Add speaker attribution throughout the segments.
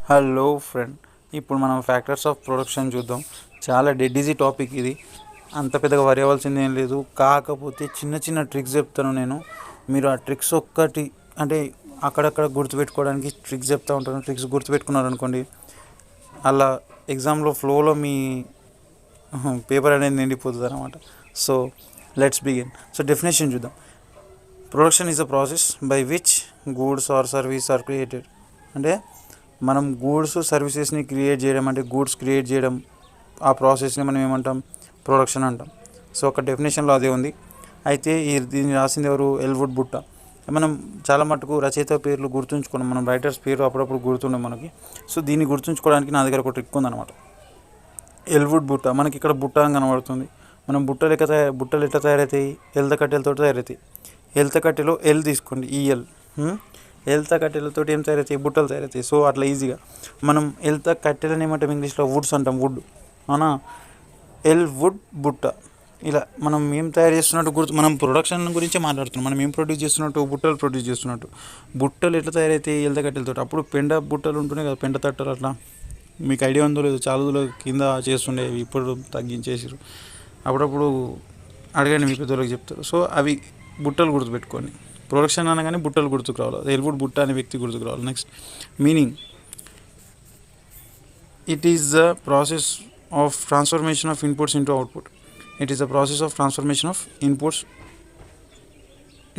Speaker 1: Hello friend, ఇప్పుడు మనం factors of production చూద్దాం. చాలా డెడ్ ఈజీ టాపిక్ ఇది, అంత పెద్దగా వరి అవ్వాల్సింది ఏం లేదు. కాకపోతే చిన్న చిన్న ట్రిక్స్ చెప్తాను నేను. మీరు ఆ ట్రిక్స్ ఒక్కటి అంటే అక్కడక్కడ గుర్తుపెట్టుకోవడానికి ట్రిక్స్ చెప్తూ ఉంటాను. ట్రిక్స్ గుర్తుపెట్టుకున్నారనుకోండి, అలా ఎగ్జామ్లో ఫ్లోలో మీ పేపర్ అనేది నిండిపోతుంది అనమాట. So let's begin. So definition చూద్దాం. Production is a process by which goods or service are created. అంటే మనం గూడ్స్ సర్వీసెస్ని క్రియేట్ చేయడం, అంటే గూడ్స్ క్రియేట్ చేయడం, ఆ ప్రాసెస్ని మనం ఏమంటాం? ప్రొడక్షన్ అంటాం. సో ఒక డెఫినేషన్లో అదే ఉంది. అయితే దీన్ని రాసింది ఎవరు? ఎల్వుడ్ బుట్ట. మనం చాలా మటుకు రచయిత పేర్లు గుర్తుంచుకున్నాం, మనం రైటర్స్ పేరు అప్పుడప్పుడు గుర్తుండే మనకి. సో దీన్ని గుర్తుంచుకోవడానికి నా దగ్గర ఒక ట్రిక్ ఉందన్నమాట. ఎల్వుడ్ బుట్ట, మనకి ఇక్కడ బుట్ట అని కనబడుతుంది. మనం బుట్టలు ఎట్లా తయారవుతాయి? ఎల్త కట్టెలతో తయారవుతాయి. ఎల్త కట్టెలో ఎల్ తీసుకోండి, ఈఎల్. ఎల్త కట్టెలతో ఏం తయారవుతాయి? బుట్టలు తయారవుతాయి. సో అట్లా ఈజీగా మనం ఎల్త కట్టెలని ఏమంటాం? ఇంగ్లీష్లో వుడ్స్ అంటాం, వుడ్. అవునా? ఎల్ వుడ్ బుట్ట. ఇలా మనం ఏం తయారు చేస్తున్నట్టు మనం ప్రొడక్షన్ గురించే మాట్లాడుతున్నాం. మనం ఏం ప్రొడ్యూస్ చేస్తున్నట్టు? బుట్టలు ప్రొడ్యూస్ చేస్తున్నట్టు. బుట్టలు ఎట్లా తయారవుతాయి? ఎల్త కట్టెలతో. అప్పుడు పెండ బుట్టలు ఉంటున్నాయి కదా, పెండ తట్టలు. అట్లా మీకు ఐడియా ఉందో లేదు, చాలా రోజుల కింద చేస్తుండేవి, ఇప్పుడు తగ్గించేసారు. అప్పుడప్పుడు అడగండి, మీ పెద్దోళ్ళకి చెప్తారు. సో అవి బుట్టలు గుర్తుపెట్టుకోండి. ప్రొడక్షన్ అనగానే బుట్టలు గుర్తుకు రావాలి, ఎల్వుడ్ బుట్ట అనే వ్యక్తి గుర్తుకు రావాలి. Next meaning, it is the process of transformation of inputs into output. It is the process of transformation of inputs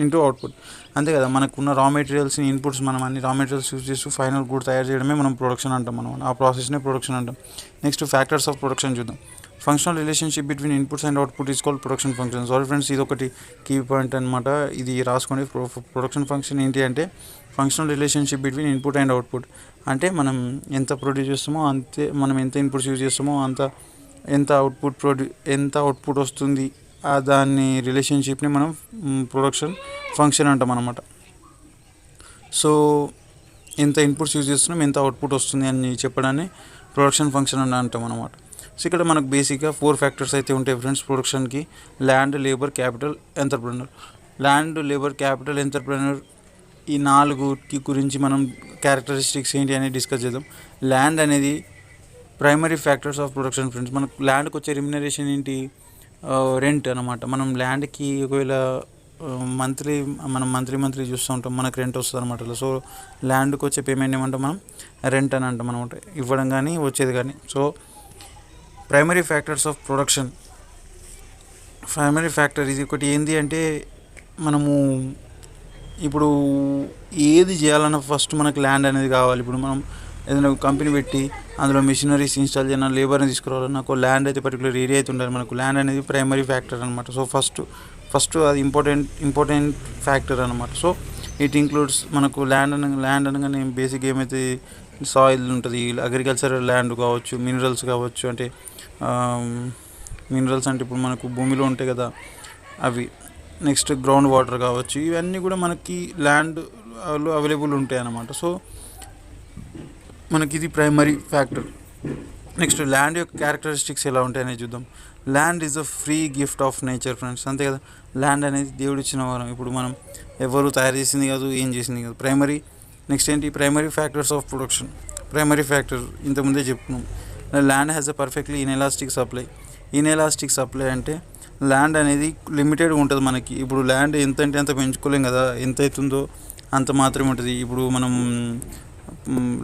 Speaker 1: into output. అంతే కదా, మనకున్న రా మెటీరియల్స్ని ఇన్పుట్స్ మనం అన్ని రా మెటీరియల్స్ యూజ్ చేస్తూ ఫైనల్ గుడ్ తయారు చేయడమే మనం ప్రొడక్షన్ అంటాం. మనం ఆ ప్రాసెస్నే ప్రొడక్షన్ అంటాం. నెక్స్ట్ ఫ్యాక్టర్స్ ఆఫ్ ప్రొడక్షన్ చూద్దాం. Functional relationship between inputs and output is called production function. Sorry friends, ఇది ఒకటి కీ పాయింట్ అనమాట, ఇది రాసుకోండి. ప్రొడక్షన్ ఫంక్షన్ ఏంటి అంటే functional relationship between input and output. అంటే మనం ఎంత ప్రొడ్యూస్ చేస్తామో అంతే, మనం ఎంత ఇన్పుట్స్ యూజ్ చేస్తామో ఎంత అవుట్పుట్ వస్తుంది, దాన్ని రిలేషన్షిప్ని మనం ప్రొడక్షన్ ఫంక్షన్ అంటాం అన్నమాట. సో ఎంత ఇన్పుట్స్ యూజ్ చేస్తున్నాం, ఎంత అవుట్పుట్ వస్తుంది అని చెప్పడాన్ని ప్రొడక్షన్ ఫంక్షన్ అని అంటాం అన్నమాట. సో ఇక్కడ మనకు బేసిక్గా 4 ఫ్యాక్టర్స్ అయితే ఉంటాయి ఫ్రెండ్స్ ప్రొడక్షన్కి. Land, labour, capital, entrepreneur. Land, labour, capital, entrepreneur, ఈ 4 గురించి మనం క్యారెక్టరిస్టిక్స్ ఏంటి అనేది డిస్కస్ చేద్దాం. ల్యాండ్ అనేది primary factors of production friends. మనకు ల్యాండ్కి వచ్చే రెమ్యునరేషన్ ఏంటి? రెంట్ అనమాట. మనం ల్యాండ్కి ఒకవేళ మంత్లీ చూస్తూ ఉంటాం, మనకు రెంట్ వస్తుంది అనమాట. సో ల్యాండ్కి వచ్చే పేమెంట్ ఏమంటాం? మనం రెంట్ అని అంటాం అనమాట, ఇవ్వడం కానీ వచ్చేది కానీ. So primary factors of production. Primary factor ఇది ఒకటి ఏంది అంటే, మనము ఇప్పుడు ఏది చేయాలన్నా ఫస్ట్ మనకు ల్యాండ్ అనేది కావాలి. ఇప్పుడు మనం ఏదైనా కంపెనీ పెట్టి అందులో మిషనరీస్ ఇన్స్టాల్ చేయాలన్నా, లేబర్ని తీసుకురావాలన్నా నాకు ల్యాండ్ అయితే పర్టికులర్ ఏరియా అయితే ఉండాలి. మనకు ల్యాండ్ అనేది ప్రైమరీ ఫ్యాక్టర్ అనమాట. సో ఫస్ట్ అది ఇంపార్టెంట్ ఫ్యాక్టర్ అనమాట. సో ఇట్ ఇంక్లూడ్స్ మనకు ల్యాండ్ అనగానే బేసిక్ ఏమైతే సాయిల్ ఉంటుంది, అగ్రికల్చరల్ ల్యాండ్ కావచ్చు, మినరల్స్ కావచ్చు. అంటే మినరల్స్ అంటే ఇప్పుడు మనకు భూమిలో ఉంటాయి కదా అవి. నెక్స్ట్ గ్రౌండ్ వాటర్ కావచ్చు, ఇవన్నీ కూడా మనకి ల్యాండ్లో అవైలబుల్ ఉంటాయి అన్నమాట. సో మనకి ఇది ప్రైమరీ ఫ్యాక్టర్. నెక్స్ట్ ల్యాండ్ యొక్క క్యారెక్టరిస్టిక్స్ ఎలా ఉంటాయనేది చూద్దాం. Land is a free gift of nature friends. అంతే కదా, ల్యాండ్ అనేది దేవుడు ఇచ్చిన వరం. ఇప్పుడు మనం ఎవరు తయారు చేసింది కాదు, ఏం చేసింది కాదు, ప్రైమరీ. నెక్స్ట్ ఏంటి? Primary factors of production. Primary factor ఇంతకుముందే చెప్పుకున్నాం. Land has a perfectly inelastic supply. Inelastic supply అంటే ల్యాండ్ అనేది లిమిటెడ్గా ఉంటుంది మనకి. ఇప్పుడు ల్యాండ్ ఎంత అంటే అంత పెంచుకోలేం కదా, ఎంత అవుతుందో అంత మాత్రమే ఉంటుంది. ఇప్పుడు మనం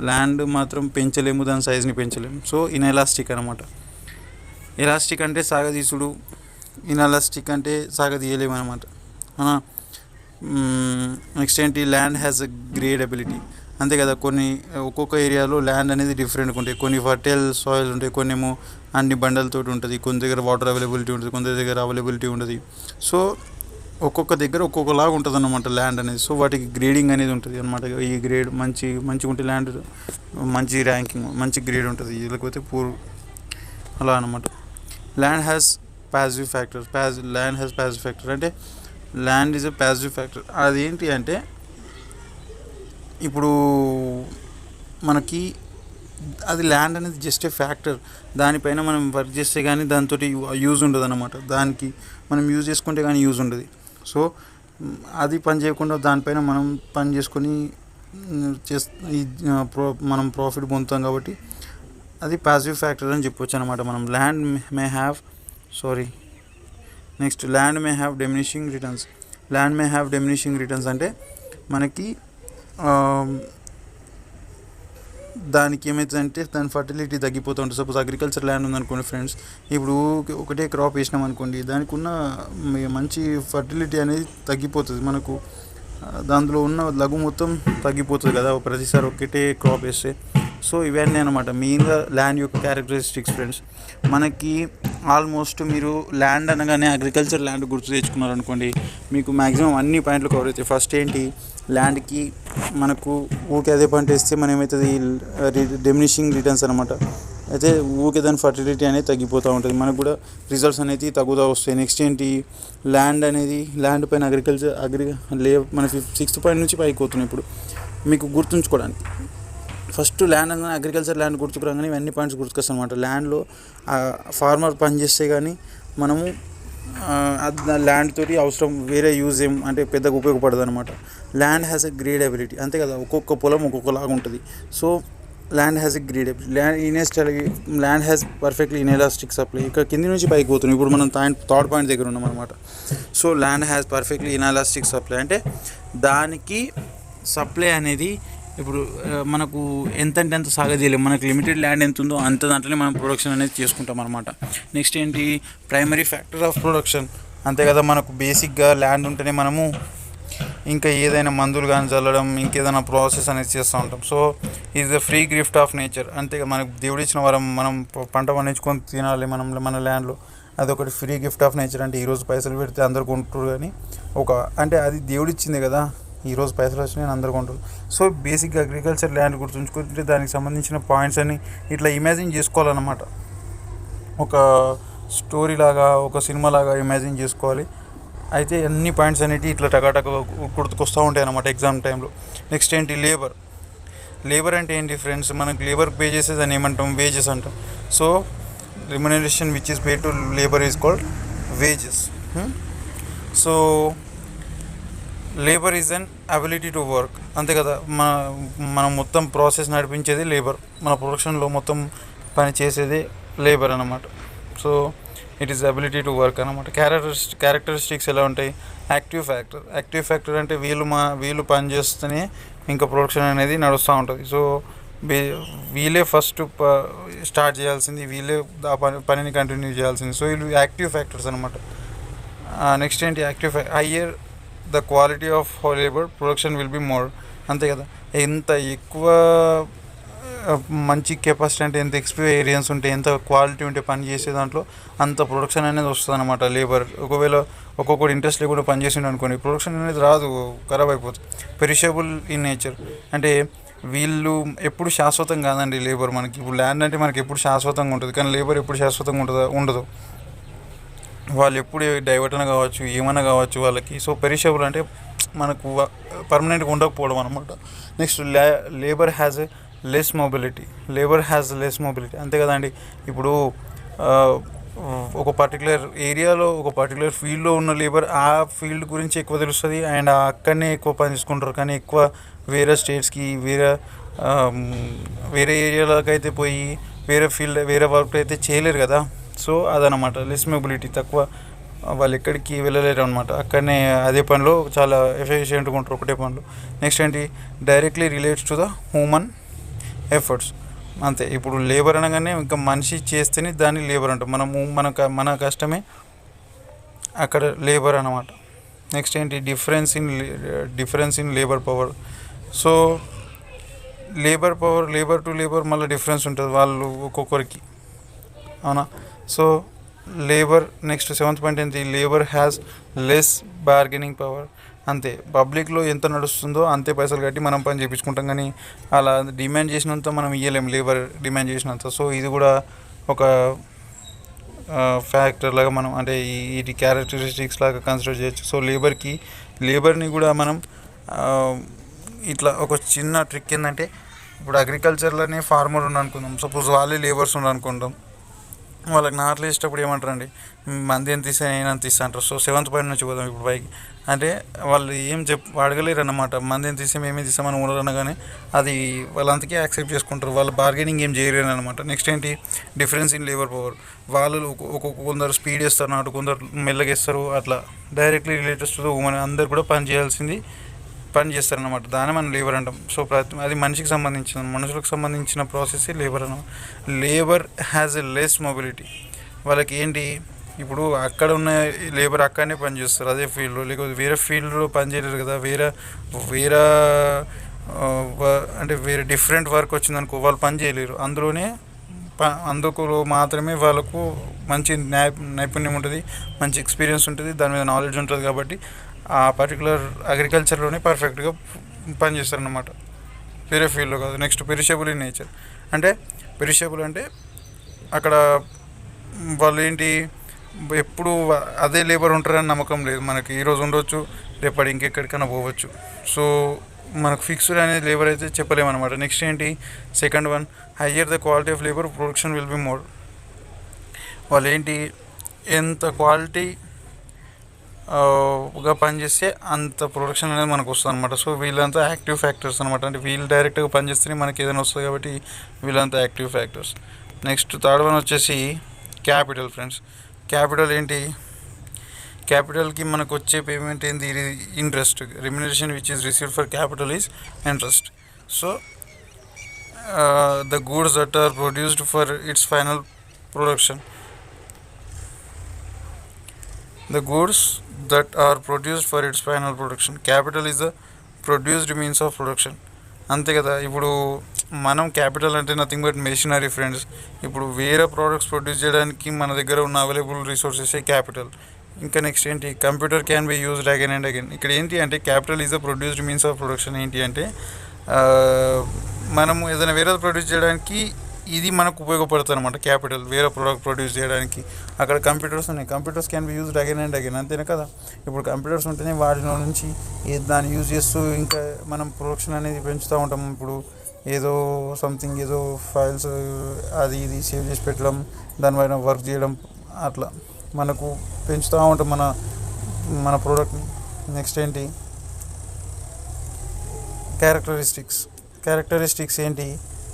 Speaker 1: ల్యాండ్ మాత్రం పెంచలేము, దాని సైజ్ని పెంచలేము. సో ఇన్ఎలాస్టిక్ అనమాట. ఎలాస్టిక్ అంటే సాగదీసుడు, ఇన్ఎలాస్టిక్ అంటే సాగదీయలేము అనమాట. నెక్స్ట్ ఏంటి? Land has a gradability. అంతే కదా, ఒక్కొక్క ఏరియాలో ల్యాండ్ అనేది డిఫరెంట్గా ఉంటాయి. కొన్ని ఫర్టైల్ సాయిల్ ఉంటాయి, కొన్ని ఏమో అన్ని బండలతో ఉంటుంది, కొన్ని దగ్గర వాటర్ అవైలబిలిటీ ఉంటుంది, కొంత దగ్గర అవైలబిలిటీ ఉండదు. సో ఒక్కొక్క దగ్గర ఒక్కొక్కలాగా ఉంటుంది అన్నమాట ల్యాండ్ అనేది. సో వాటికి గ్రేడింగ్ అనేది ఉంటుంది అనమాట. ఈ గ్రేడ్ మంచిగా ఉంటే ల్యాండ్ మంచి ర్యాంకింగ్, మంచి గ్రేడ్ ఉంటుంది, లేకపోతే పూర్, అలా అనమాట. Land has passive factor. Land has passive factor అంటే land is a passive factor. అదేంటి అంటే ఇప్పుడు మనకి అది ల్యాండ్ అనేది జస్ట్ ఏ ఫ్యాక్టర్. దానిపైన మనం వర్క్ చేస్తే కానీ దాంతో యూజ్ ఉండదు అనమాట. దానికి మనం యూజ్ చేసుకుంటే కానీ యూజ్ ఉండదు. సో అది పని చేయకుండా దానిపైన మనం పని చేసుకొని మనం ప్రాఫిట్ పొందుతాం కాబట్టి అది పాజిటివ్ ఫ్యాక్టర్ అని చెప్పొచ్చు అనమాట. మనం land may have next land may have diminishing returns. Land may have diminishing returns అంటే మనకి దానికి ఏమవుతుందంటే దాని ఫర్టిలిటీ తగ్గిపోతూ ఉంటుంది. సపోజ్ అగ్రికల్చర్ ల్యాండ్ ఉందనుకోండి ఫ్రెండ్స్, ఇప్పుడు ఒకటే క్రాప్ వేసినాం అనుకోండి, దానికి ఉన్న మంచి ఫర్టిలిటీ అనేది తగ్గిపోతుంది. మనకు దాంట్లో ఉన్న లఘు మొత్తం తగ్గిపోతుంది కదా ప్రతిసారి ఒకటే క్రాప్ వేస్తే. సో ఇవన్నీ అనమాట మెయిన్గా ల్యాండ్ యొక్క క్యారెక్టరిస్టిక్స్ ఫ్రెండ్స్. మనకి ఆల్మోస్ట్ మీరు ల్యాండ్ అనగానే అగ్రికల్చర్ ల్యాండ్ గుర్తు తెచ్చుకున్నారనుకోండి, మీకు మ్యాక్సిమం అన్ని పాయింట్లు కవర్ అవుతాయి. ఫస్ట్ ఏంటి, ల్యాండ్కి మనకు ఊకే అదే పంట వేస్తే మనం ఏమవుతుంది, డిమినిషింగ్ రిటర్న్స్ అనమాట. అయితే ఊకే దాని ఫర్టిలిటీ అనేది తగ్గిపోతూ ఉంటుంది, మనకు కూడా రిజల్ట్స్ అనేది తగ్గుతూ వస్తాయి. నెక్స్ట్ ఏంటి, ల్యాండ్ పైన మన 6th పాయింట్ నుంచి పైకి పోతున్నాయి. ఇప్పుడు మీకు గుర్తుంచుకోవడానికి ఫస్ట్ ల్యాండ్ అనగానే అగ్రికల్చర్ ల్యాండ్ గుర్తుకురాగానే ఇవన్నీ పాయింట్స్ గుర్తుకొస్తాయి అనమాట. ల్యాండ్లో ఫార్మర్ పని చేస్తే కానీ మనము ల్యాండ్ తోటి అవసరం వేరే యూజ్ అంటే పెద్దగా ఉపయోగపడదు అనమాట. Land has a grade ability, అంతే కదా, ఒక్కొక్క పొలం ఒక్కొక్కలాగా ఉంటుంది. So land has a grade ability. Land has perfectly inelastic supply. ఇక్కడ కింది నుంచి పైకి పోతున్నాం, ఇప్పుడు మనం థర్డ్ పాయింట్ దగ్గర ఉన్నాం అనమాట. So land has perfectly inelastic supply అంటే దానికి సప్లై అనేది ఇప్పుడు మనకు ఎంత సాగదీయలేము. మనకు లిమిటెడ్ ల్యాండ్ ఎంత ఉందో అంత దాంట్లోనే మనం ప్రొడక్షన్ అనేది చేసుకుంటాం అనమాట. నెక్స్ట్ ఏంటి, ప్రైమరీ ఫ్యాక్టర్ ఆఫ్ ప్రొడక్షన్, అంతే కదా. మనకు బేసిక్గా ల్యాండ్ ఉంటేనే మనము ఇంకా ఏదైనా మందులు కానీ చల్లడం, ఇంకేదైనా ప్రాసెస్ అనేది చేస్తూ ఉంటాం. So is the free gift of nature, అంతే మనకు దేవుడు ఇచ్చిన వరం. మనం పంట పండించుకొని తినాలి మన ల్యాండ్లో, అదొకటి ఫ్రీ గిఫ్ట్ ఆఫ్ నేచర్. అంటే ఈరోజు పైసలు పెడితే అందరు కొంటారు, కానీ అంటే అది దేవుడు ఇచ్చింది కదా, ఈరోజు పైసలు వచ్చినాయి అందరు కొంటారు. సో బేసిక్గా అగ్రికల్చర్ ల్యాండ్ గుర్తుంచుకుంటే దానికి సంబంధించిన పాయింట్స్ అన్ని ఇట్లా ఇమాజిన్ చేసుకోవాలన్నమాట. ఒక స్టోరీ లాగా, ఒక సినిమా లాగా ఇమాజిన్ చేసుకోవాలి. అయితే అన్ని పాయింట్స్ అనేవి ఇట్లా టకాటక గుర్తుకొస్తూ ఉంటాయి అన్నమాట ఎగ్జామ్ టైంలో. నెక్స్ట్ ఏంటి, లేబర్ అంటే ఏంటి ఫ్రెండ్స్, మనకు లేబర్ పే చేసేది అని ఏమంటాం, వేజెస్ అంటాం. So remuneration which is pay to labour is called wages. So labour is an ability to work, అంతే కదా. మనం మొత్తం ప్రాసెస్ నడిపించేది లేబర్, మన ప్రొడక్షన్లో మొత్తం పని చేసేది లేబర్ అన్నమాట. So it is ability to work అన్నమాట. క్యారెక్టరిస్టిక్స్ ఎలా ఉంటాయి, యాక్టివ్ ఫ్యాక్టర్ అంటే వీళ్ళు పని చేస్తేనే ఇంకా ప్రొడక్షన్ అనేది నడుస్తూ ఉంటుంది. సో వీళ్ళే ఫస్ట్ స్టార్ట్ చేయాల్సింది, వీళ్ళే ఆ పనిని కంటిన్యూ చేయాల్సింది. సో వీళ్ళు యాక్టివ్ ఫ్యాక్టర్స్ అనమాట. నెక్స్ట్ ఏంటి, higher the quality of labour production will be more, అంతే కదా. ఎంత ఎక్కువ మంచి కెపాసిటీ అంటే ఎంత ఎక్స్పీరియన్స్ ఉంటే, ఎంత క్వాలిటీ ఉంటే పని చేసే దాంట్లో అంత ప్రొడక్షన్ అనేది వస్తుంది అనమాట. లేబర్ ఒకవేళ ఒక్కొక్కటి ఇంట్రెస్ట్ లేకుండా పని చేసిండు అనుకోండి, ప్రొడక్షన్ అనేది రాదు, ఖరాబ్ అయిపోతుంది. పెరిషబుల్ ఇన్ నేచర్ అంటే వీళ్ళు ఎప్పుడు శాశ్వతం కాదండి లేబర్. మనకి ఇప్పుడు ల్యాండ్ అంటే మనకి ఎప్పుడు శాశ్వతంగా ఉంటుంది, కానీ లేబర్ ఎప్పుడు శాశ్వతంగా ఉండదు. వాళ్ళు ఎప్పుడు డైవర్ట్ కావచ్చు, ఏమైనా కావచ్చు వాళ్ళకి. సో పెరిషబుల్ అంటే మనకు పర్మనెంట్గా ఉండకపోవడం అనమాట. Next labour has less mobility, అంతే కదండి. ఇప్పుడు ఒక పర్టికులర్ ఏరియాలో, ఒక పర్టికులర్ ఫీల్డ్లో ఉన్న లేబర్ ఆ ఫీల్డ్ గురించి ఎక్కువ తెలుస్తుంది అండ్ అక్కడనే ఎక్కువ పని తీసుకుంటారు. కానీ ఎక్కువ వేరే స్టేట్స్కి, వేరే ఏరియాలకు అయితే పోయి వేరే వర్క్ అయితే చేయలేరు కదా. సో అదనమాట, లెస్ మొబిలిటీ, తక్కువ, వాళ్ళు ఎక్కడికి వెళ్ళలేరు అనమాట. అక్కడనే అదే పనిలో చాలా ఎఫిషియెంట్గా ఉంటారు ఒకటే పనిలో. నెక్స్ట్ ఏంటి, directly relates to the human efforts, అంతే. ఇప్పుడు లేబర్ అనగానే ఇంకా మనిషి చేస్తేనే దాన్ని లేబర్ అంటాం. మన కష్టమే అక్కడ లేబర్ అన్నమాట. నెక్స్ట్ ఏంటి, difference in labour power. So labour to labour మళ్ళీ డిఫరెన్స్ ఉంటుంది వాళ్ళు ఒక్కొక్కరికి, అవునా. So labour, next 7th point ఏంటి, labour has less bargaining power, అంతే. పబ్లిక్లో ఎంత నడుస్తుందో అంతే పైసలు కట్టి మనం పని చేయించుకుంటాం, కానీ అలా డిమాండ్ చేసినంత మనం ఇవ్వలేము, లేబర్ డిమాండ్ చేసినంత. సో ఇది కూడా ఒక ఫ్యాక్టర్ లాగా మనం, అంటే ఈ క్యారెక్టరిస్టిక్స్ లాగా కన్సిడర్ చేయొచ్చు. సో లేబర్ని కూడా మనం ఇట్లా ఒక చిన్న ట్రిక్ ఏంటంటే, ఇప్పుడు అగ్రికల్చర్లోనే ఫార్మర్ ఉన్నాను అనుకుందాం, సపోజ్ వాళ్ళే లేబర్స్ ఉన్నాను అనుకుందాం. వాళ్ళకి నాట్లు వేసేటప్పుడు ఏమంటారండి, మంది ఎంత తీసా నేను అంత తీస్తా అంటారు. సో 7th పాయింట్ నుంచి పోదాం ఇప్పుడు పైకి. అంటే వాళ్ళు ఏం అడగలేరు అన్నమాట. మంది ఎంత తీసాం ఏమేమి తీసామని ఓనర్ అనగానే అది వాళ్ళంతకే యాక్సెప్ట్ చేసుకుంటారు. వాళ్ళు బార్గెనింగ్ ఏం చేయలేరు అనమాట. నెక్స్ట్ ఏంటి, డిఫరెన్స్ ఇన్ లేబర్ పవర్. వాళ్ళు కొందరు స్పీడ్ వేస్తారు నాటు, కొందరు మెల్లగా వేస్తారు. అట్లా డైరెక్ట్లీ రిలేటెడ్ టు ఉమెన్ అందరు కూడా పని చేస్తారనమాట. దాన్ని మనం లేబర్ అంటాం. సో అది మనిషికి సంబంధించిన, మనుషులకు సంబంధించిన ప్రాసెస్ లేబర్ అన్నమాట. Labour has a less mobility. వాళ్ళకి ఏంటి, ఇప్పుడు అక్కడ ఉన్న లేబర్ అక్కడనే పనిచేస్తారు అదే ఫీల్డ్లో, లేకపోతే వేరే ఫీల్డ్లో పనిచేయలేరు కదా. వేరే వేరే అంటే వేరే డిఫరెంట్ వర్క్ వచ్చిందనుకో వాళ్ళు పని చేయలేరు. అందుకు మాత్రమే వాళ్ళకు మంచి నైపుణ్యం ఉంటుంది, మంచి ఎక్స్పీరియన్స్ ఉంటుంది, దాని మీద నాలెడ్జ్ ఉంటుంది. కాబట్టి ఆ పర్టికులర్ అగ్రికల్చర్లోనే పర్ఫెక్ట్గా పనిచేస్తారన్నమాట, వేరే ఫీల్డ్లో కాదు. Next perishable in nature. అంటే పెరిషబుల్ అంటే అక్కడ వాళ్ళు ఏంటి, ఎప్పుడు అదే లేబర్ ఉంటారని నమ్మకం లేదు మనకి. ఈరోజు ఉండొచ్చు, రేపటి ఇంకెక్కడికైనా పోవచ్చు. సో మనకు ఫిక్స్డ్ అనేది లేబర్ అయితే చెప్పలేమన్నమాట. నెక్స్ట్ ఏంటి, second one, higher the quality of labour production will be more. వాళ్ళు ఏంటి, ఎంత గా పనిచేస్తే అంత ప్రొడక్షన్ అనేది మనకు వస్తుంది అనమాట. సో వీళ్ళంతా యాక్టివ్ ఫ్యాక్టర్స్ అనమాట. అంటే వీళ్ళు డైరెక్ట్గా పనిచేస్తేనే మనకి ఏదైనా వస్తుంది కాబట్టి వీళ్ళంతా active factors. Next third one వచ్చేసి క్యాపిటల్ ఫ్రెండ్స్. క్యాపిటల్ ఏంటి, క్యాపిటల్కి మనకు వచ్చే పేమెంట్ ఏంటి, interest. Remuneration which is received for capital is interest. So the goods that are produced for its final production. The goods that are produced for its final production. Capital is the produced means of production. అంతే కదా. ఇప్పుడు మనం capital అంటే nothing but machinery friends. ఇప్పుడు వేరే products produce చేయడానికి మన దగ్గర ఉన్న అవైలబుల్ రిసోర్సెస్ క్యాపిటల్. ఇంకా నెక్స్ట్ ఏంటి, computer can be used again and again. ఇక్కడ ఏంటి అంటే capital is the produced means of production. ఏంటి అంటే మనము ఏదైనా వేరే ప్రొడ్యూస్ చేయడానికి ఇది మనకు ఉపయోగపడుతుంది అనమాట. క్యాపిటల్ వేరే ప్రోడక్ట్ ప్రొడ్యూస్ చేయడానికి. అక్కడ కంప్యూటర్స్ ఉన్నాయి, computers can be used again and again, అంతేనా కదా. ఇప్పుడు కంప్యూటర్స్ ఉంటేనే వాటిలో నుంచి దాన్ని యూజ్ చేస్తూ ఇంకా మనం ప్రొడక్షన్ అనేది పెంచుతూ ఉంటాం. ఇప్పుడు ఏదో సంథింగ్ ఏదో ఫైల్స్ అది ఇది సేవ్ చేసి పెట్టడం, దానిపైన వర్క్ చేయడం, అట్లా మనకు పెంచుతూ ఉంటాం మన ప్రోడక్ట్ని. నెక్స్ట్ ఏంటి, క్యారెక్టరిస్టిక్స్ ఏంటి,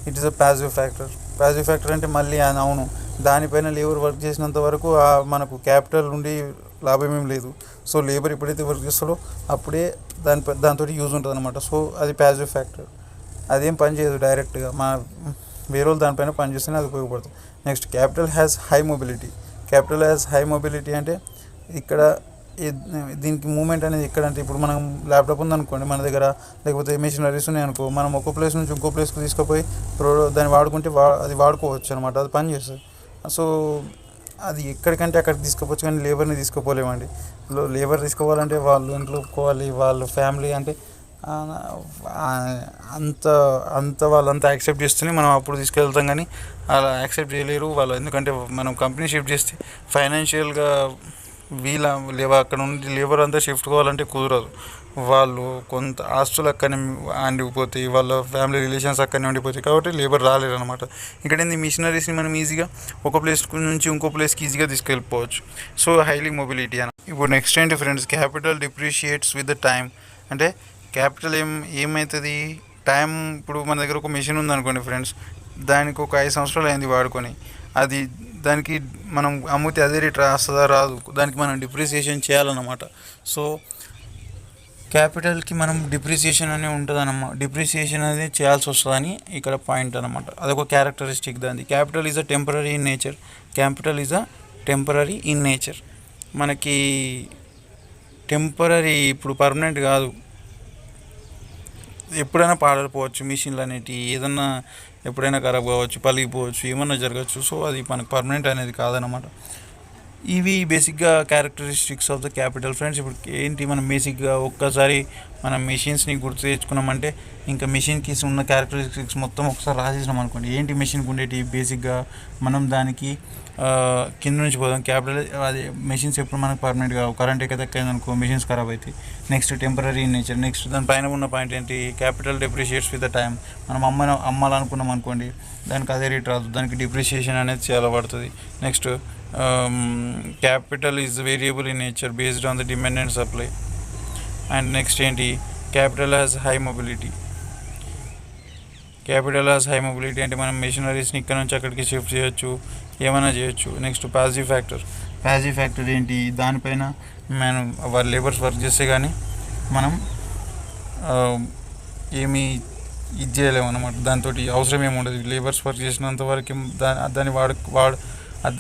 Speaker 1: it is a passive factor. Passive factor అంటే మళ్ళీ అవును, దానిపైన లేబర్ వర్క్ చేసినంత వరకు మనకు క్యాపిటల్ నుండి లాభం ఏం లేదు. సో లేబర్ ఎప్పుడైతే వర్క్ చేస్తాడో అప్పుడే దాంతో యూజ్ ఉంటుంది అనమాట. సో అది ప్యాసివ్ ఫ్యాక్టర్, అదేం పని చేయదు డైరెక్ట్గా. వేరే వాళ్ళు దానిపైన పని చేస్తేనే అది ఉపయోగపడుతుంది. Next capital has high mobility అంటే ఇక్కడ దీనికి మూమెంట్ అనేది ఎక్కడంటే, ఇప్పుడు మనం ల్యాప్టాప్ ఉందనుకోండి మన దగ్గర, లేకపోతే మెషినరీస్ ఉన్నాయి అనుకో, మనం ఒక ప్లేస్ నుంచి ఇంకో ప్లేస్కి తీసుకుపోయి దాన్ని వాడుకుంటే అది వాడుకోవచ్చు అనమాట, అది పని చేస్తుంది. సో అది ఎక్కడికంటే అక్కడికి తీసుకుపోవచ్చు, కానీ లేబర్ని తీసుకుపోలేమండి. లేబర్ తీసుకోవాలంటే వాళ్ళు ఇంట్లో ఒప్పుకోవాలి, వాళ్ళ ఫ్యామిలీ అంటే వాళ్ళంతా యాక్సెప్ట్ చేస్తేనే మనం అప్పుడు తీసుకెళ్తాం. కానీ అలా యాక్సెప్ట్ చేయలేరు వాళ్ళు, ఎందుకంటే మనం కంపెనీ షిఫ్ట్ చేస్తే ఫైనాన్షియల్గా అక్కడ నుండి లేబర్ అంతా షిఫ్ట్ కావాలంటే కుదరదు. వాళ్ళు కొంత ఆస్తులు అక్కడనే ఉండిపోతాయి, వాళ్ళ ఫ్యామిలీ రిలేషన్స్ అక్కడనే ఉండిపోతాయి. కాబట్టి లేబర్ రాలేరు అనమాట. ఇక్కడ ఏంది, మిషనరీస్ని మనం ఈజీగా ఒక ప్లేస్ నుంచి ఇంకో ప్లేస్కి ఈజీగా తీసుకెళ్ళిపోవచ్చు. సో హైలీ మొబిలిటీ అని. ఇప్పుడు నెక్స్ట్ ఏంటి friends, capital డిప్రిషియేట్స్ with the time. అంటే క్యాపిటల్ ఏమవుతుంది, టైం. ఇప్పుడు మన దగ్గర ఒక మెషిన్ ఉందనుకోండి ఫ్రెండ్స్, దానికి ఒక 5 సంవత్సరాలు అయింది వాడుకొని, దానికి మనం అమ్మితే అదే రేట్ వస్తుందా, రాదు. దానికి మనం డిప్రిసియేషన్ చేయాలన్నమాట. సో క్యాపిటల్కి మనం డిప్రిసియేషన్ అనేది ఉంటుందన్నమాట, డిప్రిసియేషన్ అనేది చేయాల్సి వస్తుందని ఇక్కడ పాయింట్ అనమాట. అదొక క్యారెక్టరిస్టిక్ దాన్ని. Capital is a temporary in nature. మనకి టెంపరీ, ఇప్పుడు పర్మనెంట్ కాదు, ఎప్పుడైనా పాడైపోవచ్చు. మిషన్లు అనేటివి ఏదన్నా ఎప్పుడైనా ఖరాబ్ కావచ్చు, పలిగిపోవచ్చు, ఏమన్నా జరగచ్చు. సో అది మనకు పర్మనెంట్ అనేది కాదనమాట. ఇవి బేసిక్గా characteristics of the capital friends. ఇప్పుడు ఏంటి మనం బేసిక్గా ఒక్కసారి మనం మెషిన్స్ని గుర్తు తెచ్చుకున్నామంటే ఇంకా మెషిన్కి ఉన్న క్యారెక్టరిస్టిక్స్ మొత్తం ఒకసారి రాసేసినాం అనుకోండి. ఏంటి మెషిన్కి ఉండేటి బేసిక్గా మనం దానికి కింద నుంచి పోదాం. క్యాపిటల్ అది మెషిన్స్ ఎప్పుడు మనకు పర్మనెంట్ కావు. కరెంట్ ఎక్కదెక్కైంది అనుకో మెషిన్స్ ఖరాబ్ అవుతాయి. Next temporary in nature. Next దాని పైన ఉన్న పాయింట్ ఏంటి, క్యాపిటల్ డిప్రిషియేట్స్ విత్ ద టైం. మనం అమ్మాలనుకున్నాం అనుకోండి, దానికి అదే రేట్ రాదు, దానికి డిప్రిషియేషన్ అనేది చాలా పడుతుంది. Next capital is variable in nature based on the demand and supply. And next ఏంటి, capital has high mobility. Capital has high mobility అంటే మనం మెషినరీస్ని ఇక్కడ నుంచి అక్కడికి షిఫ్ట్ చేయొచ్చు, ఏమైనా చేయొచ్చు. Next positive factor. Positive factor ఏంటి, దానిపైన మనం వారి లేబర్స్ వర్క్ చేస్తే కానీ మనం ఏమీ ఇది చేయలేము అన్నమాట. దాంతో అవసరం ఏమి ఉండదు. లేబర్స్ వర్క్ చేసినంత వరకు దాన్ని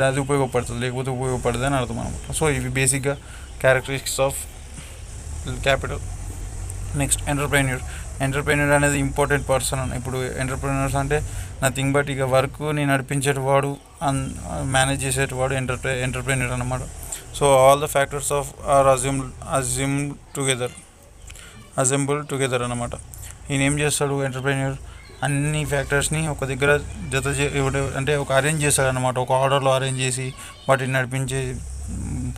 Speaker 1: అది ఉపయోగపడుతుంది, లేకపోతే ఉపయోగపడదు అని అర్థం అనమాట. సో ఇవి బేసిక్గా characteristics of capital. Next entrepreneur అనేది ఇంపార్టెంట్ పర్సన్. ఇప్పుడు ఎంటర్ప్రెన్యూర్స్ అంటే నథింగ్ బట్ ఇక వర్క్ని నడిపించేటవాడు, మేనేజ్ చేసేటవాడు ఎంటర్ప్రెన్యూర్ అన్నమాట. So all the factors of are assemble together అన్నమాట. ఈయన ఏం చేస్తాడు ఎంటర్ప్రెన్యూర్, అన్ని ఫ్యాక్టర్స్ని ఒక దగ్గర అంటే ఒక అరేంజ్ చేస్తాడు అనమాట. ఒక ఆర్డర్లో అరేంజ్ చేసి వాటిని నడిపించే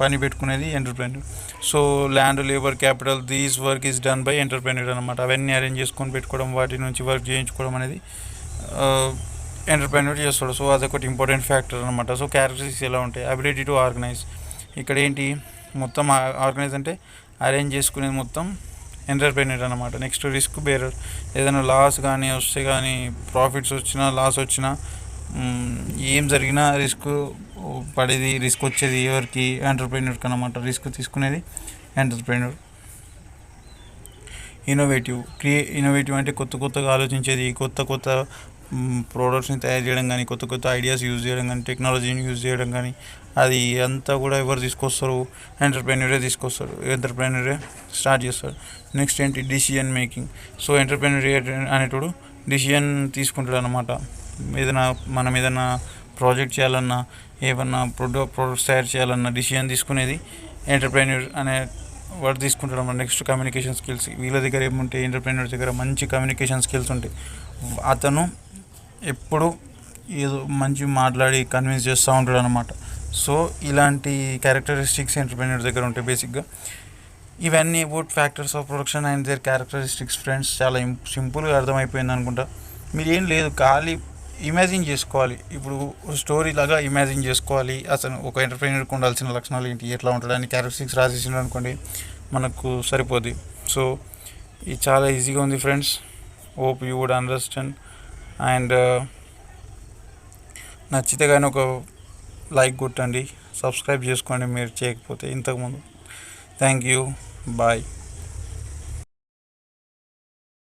Speaker 1: పని పెట్టుకునేది entrepreneur. So land, labour, capital, these work is done by entrepreneur అనమాట. అవన్నీ అరేంజ్ చేసుకొని పెట్టుకోవడం, వాటి నుంచి వర్క్ చేయించుకోవడం అనేది ఎంటర్ప్రెన్యూర్ చేస్తాడు. సో అదొకటి ఇంపార్టెంట్ ఫ్యాక్టర్ అనమాట. సో క్యారెక్టరిస్టిక్స్ ఎలా ఉంటాయి, అబిలిటీ టు ఆర్గనైజ్. ఇక్కడ ఏంటి, మొత్తం ఆర్గనైజ్ అంటే అరేంజ్ చేసుకునేది మొత్తం ఎంటర్ప్రెన్యూర్ అనమాట. Next risk bearer. ఏదైనా లాస్ కానీ వస్తే కానీ, ప్రాఫిట్స్ వచ్చినా లాస్ వచ్చినా, ఏం జరిగినా రిస్క్ వచ్చేది ఎవరికి, ఎంటర్ప్రెన్యూర్కి అనమాట. రిస్క్ తీసుకునేది ఎంటర్ప్రెన్యూర్. ఇన్నోవేటివ్ అంటే కొత్తగా ఆలోచించేది, కొత్త ప్రోడక్ట్స్ని తయారు చేయడం కానీ, కొత్త ఐడియాస్ యూజ్ చేయడం కానీ, టెక్నాలజీని యూజ్ చేయడం కానీ, అది అంతా కూడా ఎవరు తీసుకొస్తారు, ఎంటర్ప్రెన్యూరే స్టార్ట్ చేస్తాడు. నెక్స్ట్ ఏంటి, డిసిజన్ మేకింగ్. సో ఎంటర్ప్రెన్యూర్ అనేటోడు డిసిజన్ తీసుకుంటాడు అనమాట. మనం ఏదైనా ప్రాజెక్ట్ చేయాలన్నా, ఏమన్నా ప్రొడక్ట్స్ తయారు చేయాలన్నా డిసిజన్ తీసుకునేది ఎంటర్ప్రెన్యూర్ అనే వాడు తీసుకుంటాడు అన్నమాట. Next communication skills. వీళ్ళ దగ్గర ఏముంటాయి, ఎంటర్ప్రెన్యూర్ దగ్గర మంచి కమ్యూనికేషన్ స్కిల్స్ ఉంటాయి. అతను ఎప్పుడు ఏదో మంచి మాట్లాడి కన్విన్స్ చేస్తూ ఉంటాడు అనమాట. సో ఇలాంటి క్యారెక్టరిస్టిక్స్ ఎంటర్ప్రెన్యూర్ దగ్గర ఉంటాయి బేసిక్గా. ఇవన్నీ about factors of production and their characteristics friends. చాలా సింపుల్గా అర్థమైపోయింది అనుకుంటా. మీరు ఏం లేదు, ఖాళీ ఇమాజిన్ చేసుకోవాలి. ఇప్పుడు స్టోరీ లాగా ఇమాజిన్ చేసుకోవాలి. అసలు ఒక ఎంటర్ప్రెన్యూర్కి ఉండాల్సిన లక్షణాలు ఏంటి, ఎట్లా ఉంటాడని క్యారెక్టరిస్టిక్స్ రాసేసిండు అనుకోండి, మనకు సరిపోద్ది. సో ఇది చాలా ఈజీగా ఉంది friends. Hope you would understand. And నచ్చితే కానీ ఒక లైక్ కొట్టండి, సబ్స్క్రైబ్ చేసుకోండి మీరు చేయకపోతే ఇంతకుముందు. Thank you, bye.